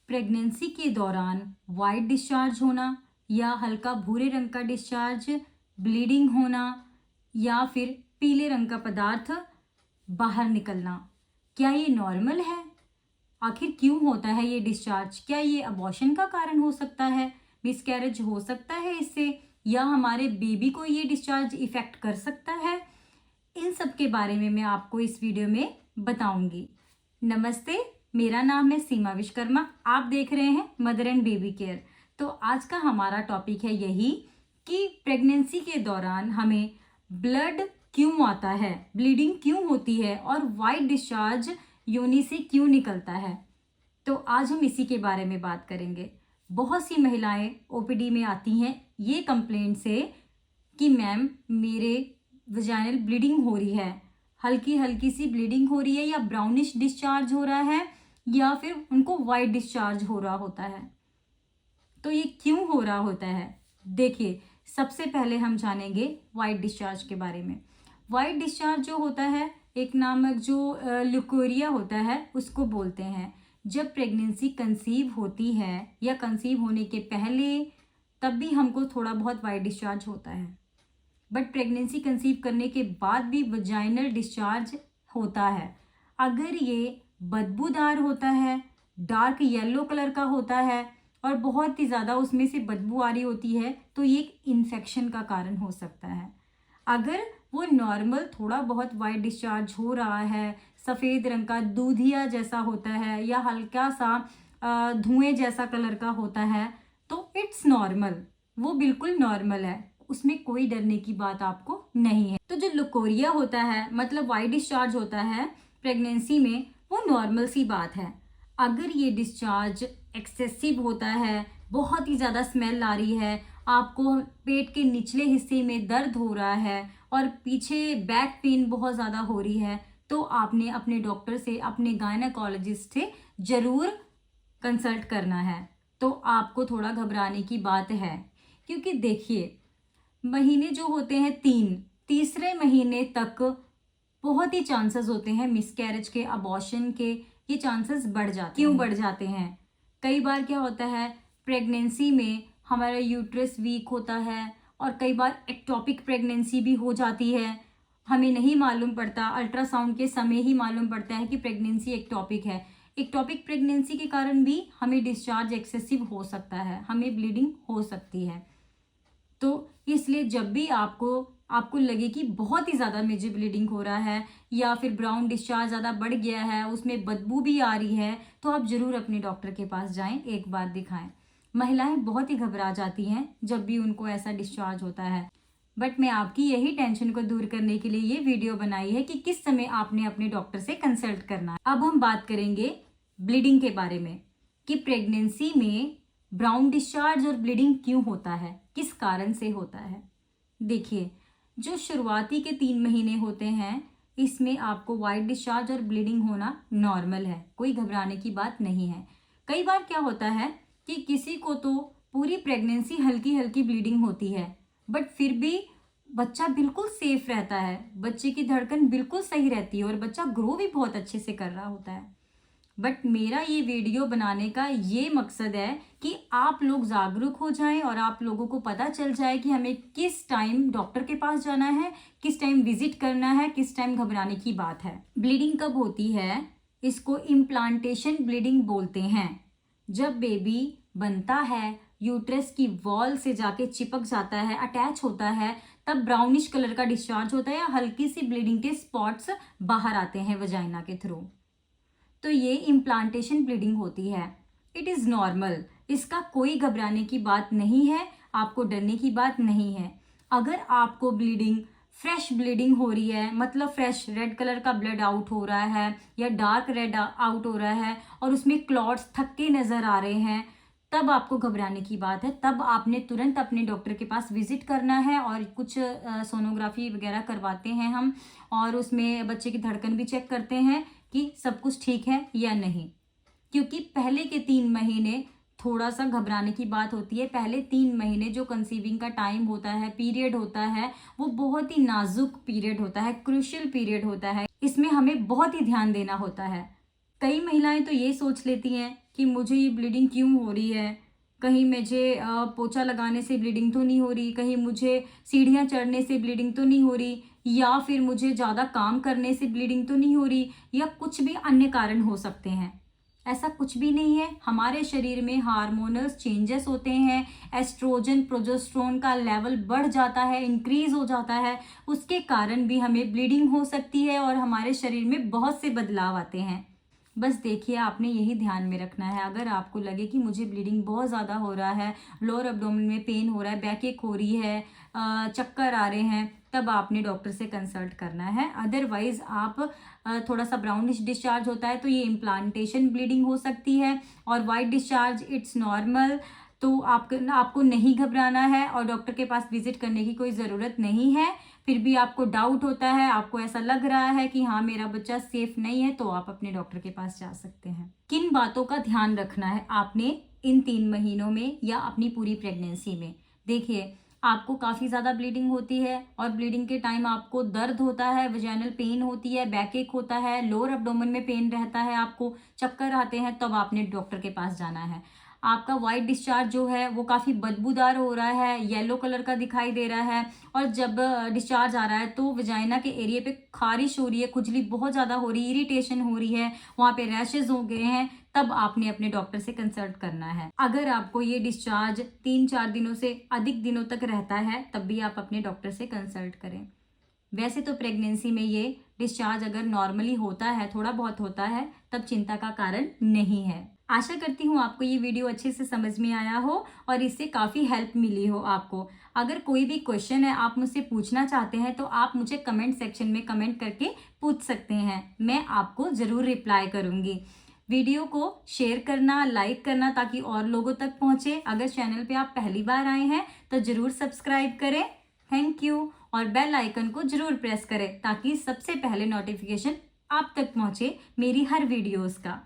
Pregnancy के दौरान white discharge होना या हल्का भूरे रंग का डिस्चार्ज, ब्लीडिंग होना या फिर पीले रंग का पदार्थ बाहर निकलना, क्या ये नॉर्मल है? आखिर क्यों होता है ये डिस्चार्ज? क्या ये अबॉर्शन का कारण हो सकता है? मिसकैरेज हो सकता है इससे, या हमारे बेबी को ये डिस्चार्ज इफेक्ट कर सकता है? इन सब के बारे में मैं आपको इस वीडियो में बताऊंगी। नमस्ते, मेरा नाम है सीमा विश्वकर्मा। आप देख रहे हैं मदर एंड बेबी केयर। तो आज का हमारा टॉपिक है यही कि प्रेगनेंसी के दौरान हमें ब्लड क्यों आता है, ब्लीडिंग क्यों होती है और वाइट डिस्चार्ज योनि से क्यों निकलता है। तो आज हम इसी के बारे में बात करेंगे। बहुत सी महिलाएं ओपीडी में आती हैं ये कंप्लेंट से कि मैम मेरे वजाइनल ब्लीडिंग हो रही है, हल्की हल्की सी ब्लीडिंग हो रही है, या ब्राउनिश डिस्चार्ज हो रहा है, या फिर उनको वाइट डिस्चार्ज हो रहा होता है। तो ये क्यों हो रहा होता है? देखिए, सबसे पहले हम जानेंगे वाइट डिस्चार्ज के बारे में। वाइट डिस्चार्ज जो होता है, एक नामक जो ल्यूकोरिया होता है उसको बोलते हैं। जब प्रेगनेंसी कंसीव होती है या कंसीव होने के पहले, तब भी हमको थोड़ा बहुत वाइट डिस्चार्ज होता है। बट प्रेगनेंसी कंसीव करने के बाद भी वजाइनल डिस्चार्ज होता है। अगर ये बदबूदार होता है, डार्क येलो कलर का होता है और बहुत ही ज़्यादा उसमें से बदबू आ रही होती है, तो ये एक इन्फेक्शन का कारण हो सकता है। अगर वो नॉर्मल थोड़ा बहुत वाइट डिस्चार्ज हो रहा है, सफ़ेद रंग का दूधिया जैसा होता है या हल्का सा धुएं जैसा कलर का होता है, तो इट्स नॉर्मल, वो बिल्कुल नॉर्मल है, उसमें कोई डरने की बात आपको नहीं है। तो जो लुकोरिया होता है, मतलब वाइट डिस्चार्ज होता है प्रेगनेंसी में, वो नॉर्मल सी बात है। अगर ये डिस्चार्ज एक्सेसिव होता है, बहुत ही ज़्यादा स्मेल आ रही है, आपको पेट के निचले हिस्से में दर्द हो रहा है और पीछे बैक पेन बहुत ज़्यादा हो रही है, तो आपने अपने डॉक्टर से, अपने गायनेकोलॉजिस्ट से ज़रूर कंसल्ट करना है। तो आपको थोड़ा घबराने की बात है, क्योंकि देखिए, महीने जो होते हैं तीसरे महीने तक बहुत ही चांसेस होते हैं मिसकैरेज के, अबॉर्शन के। ये चांसेस बढ़ जाते हैं। क्यों बढ़ जाते हैं? कई बार क्या होता है, प्रेगनेंसी में हमारा यूट्रस वीक होता है और कई बार एक्टोपिक प्रेगनेंसी भी हो जाती है। हमें नहीं मालूम पड़ता, अल्ट्रासाउंड के समय ही मालूम पड़ता है कि प्रेगनेंसी एक्टोपिक है। एक्टोपिक प्रेगनेंसी के कारण भी हमें डिस्चार्ज एक्सेसिव हो सकता है, हमें ब्लीडिंग हो सकती है। तो इसलिए जब भी आपको लगे कि बहुत ही ज़्यादा मेजर ब्लीडिंग हो रहा है या फिर ब्राउन डिस्चार्ज ज़्यादा बढ़ गया है, उसमें बदबू भी आ रही है, तो आप ज़रूर अपने डॉक्टर के पास जाएं, एक बार दिखाएं। महिलाएं बहुत ही घबरा जाती हैं जब भी उनको ऐसा डिस्चार्ज होता है। बट मैं आपकी यही टेंशन को दूर करने के लिए ये वीडियो बनाई है कि किस समय आपने अपने डॉक्टर से कंसल्ट करना है। अब हम बात करेंगे ब्लीडिंग के बारे में कि प्रेगनेंसी में ब्राउन डिस्चार्ज और ब्लीडिंग क्यों होता है, किस कारण से होता है। देखिए, जो शुरुआती के 3 महीने होते हैं, इसमें आपको वाइट डिस्चार्ज और ब्लीडिंग होना नॉर्मल है, कोई घबराने की बात नहीं है। कई बार क्या होता है कि किसी को तो पूरी प्रेगनेंसी हल्की हल्की ब्लीडिंग होती है, बट फिर भी बच्चा बिल्कुल सेफ रहता है, बच्चे की धड़कन बिल्कुल सही रहती है और बच्चा ग्रो भी बहुत अच्छे से कर रहा होता है। बट मेरा ये वीडियो बनाने का ये मकसद है कि आप लोग जागरूक हो जाएं और आप लोगों को पता चल जाए कि हमें किस टाइम डॉक्टर के पास जाना है, किस टाइम विजिट करना है, किस टाइम घबराने की बात है। ब्लीडिंग कब होती है? इसको इम्प्लांटेशन ब्लीडिंग बोलते हैं। जब बेबी बनता है, यूट्रस की वॉल से जाके चिपक जाता है, अटैच होता है, तब ब्राउनिश कलर का डिस्चार्ज होता है या हल्की सी ब्लीडिंग के स्पॉट्स बाहर आते हैं वजाइना के थ्रू, तो ये इम्प्लांटेशन ब्लीडिंग होती है। इट इज़ नॉर्मल, इसका कोई घबराने की बात नहीं है, आपको डरने की बात नहीं है। अगर आपको फ्रेश ब्लीडिंग हो रही है, मतलब फ्रेश रेड कलर का ब्लड आउट हो रहा है या डार्क रेड आउट हो रहा है और उसमें क्लॉट्स थक्के नज़र आ रहे हैं, तब आपको घबराने की बात है। तब आपने तुरंत अपने डॉक्टर के पास विजिट करना है और कुछ सोनोग्राफी वगैरह करवाते हैं हम, और उसमें बच्चे की धड़कन भी चेक करते हैं कि सब कुछ ठीक है या नहीं। क्योंकि पहले के 3 महीने थोड़ा सा घबराने की बात होती है। पहले 3 महीने जो कंसीविंग का टाइम होता है, पीरियड होता है, वो बहुत ही नाजुक पीरियड होता है, क्रूशियल पीरियड होता है। इसमें हमें बहुत ही ध्यान देना होता है। कई महिलाएं तो ये सोच लेती हैं कि मुझे ये ब्लीडिंग क्यों हो रही है, कहीं मुझे पोछा लगाने से ब्लीडिंग तो नहीं हो रही, कहीं मुझे सीढ़ियाँ चढ़ने से ब्लीडिंग तो नहीं हो रही, या फिर मुझे ज़्यादा काम करने से ब्लीडिंग तो नहीं हो रही, या कुछ भी अन्य कारण हो सकते हैं। ऐसा कुछ भी नहीं है। हमारे शरीर में हार्मोनल चेंजेस होते हैं, एस्ट्रोजन प्रोजेस्टेरोन का लेवल बढ़ जाता है, इंक्रीज हो जाता है, उसके कारण भी हमें ब्लीडिंग हो सकती है और हमारे शरीर में बहुत से बदलाव आते हैं। बस देखिए, आपने यही ध्यान में रखना है। अगर आपको लगे कि मुझे ब्लीडिंग बहुत ज़्यादा हो रहा है, लोअर एब्डोमेन में पेन हो रहा है, बैक एक हो रही है, चक्कर आ रहे हैं, तब आपने डॉक्टर से कंसल्ट करना है। अदरवाइज आप थोड़ा सा ब्राउनिश डिस्चार्ज होता है तो ये इम्प्लांटेशन ब्लीडिंग हो सकती है, और वाइट डिस्चार्ज इट्स नॉर्मल। तो आपको नहीं घबराना है और डॉक्टर के पास विजिट करने की कोई ज़रूरत नहीं है। फिर भी आपको डाउट होता है, आपको ऐसा लग रहा है कि हाँ मेरा बच्चा सेफ नहीं है, तो आप अपने डॉक्टर के पास जा सकते हैं। किन बातों का ध्यान रखना है आपने इन 3 महीनों में या अपनी पूरी प्रेगनेंसी में? देखिए, आपको काफ़ी ज़्यादा ब्लीडिंग होती है और ब्लीडिंग के टाइम आपको दर्द होता है, वजाइनल पेन होती है, बैक एक होता है, लोअर एब्डोमेन में पेन रहता है, आपको चक्कर आते हैं, तब आपने डॉक्टर के पास जाना है। आपका वाइट डिस्चार्ज जो है वो काफ़ी बदबूदार हो रहा है, येलो कलर का दिखाई दे रहा है, और जब डिस्चार्ज आ रहा है तो वजाइना के एरिया पे खारिश हो रही है, खुजली बहुत ज़्यादा हो रही है, इरिटेशन हो रही है, वहाँ पे रैशेज हो गए हैं, तब आपने अपने डॉक्टर से कंसल्ट करना है। अगर आपको ये डिस्चार्ज 3-4 दिनों से अधिक दिनों तक रहता है, तब भी आप अपने डॉक्टर से कंसल्ट करें। वैसे तो प्रेगनेंसी में ये डिस्चार्ज अगर नॉर्मली होता है, थोड़ा बहुत होता है, तब चिंता का कारण नहीं है। आशा करती हूँ आपको ये वीडियो अच्छे से समझ में आया हो और इससे काफ़ी हेल्प मिली हो आपको। अगर कोई भी क्वेश्चन है आप मुझसे पूछना चाहते हैं तो आप मुझे कमेंट सेक्शन में कमेंट करके पूछ सकते हैं, मैं आपको ज़रूर रिप्लाई करूँगी। वीडियो को शेयर करना, लाइक करना ताकि और लोगों तक पहुँचे। अगर चैनल पे आप पहली बार आए हैं तो ज़रूर सब्सक्राइब करें। Thank you. और बेल आइकन को जरूर प्रेस करें ताकि सबसे पहले नोटिफिकेशन आप तक पहुंचे मेरी हर वीडियोस का।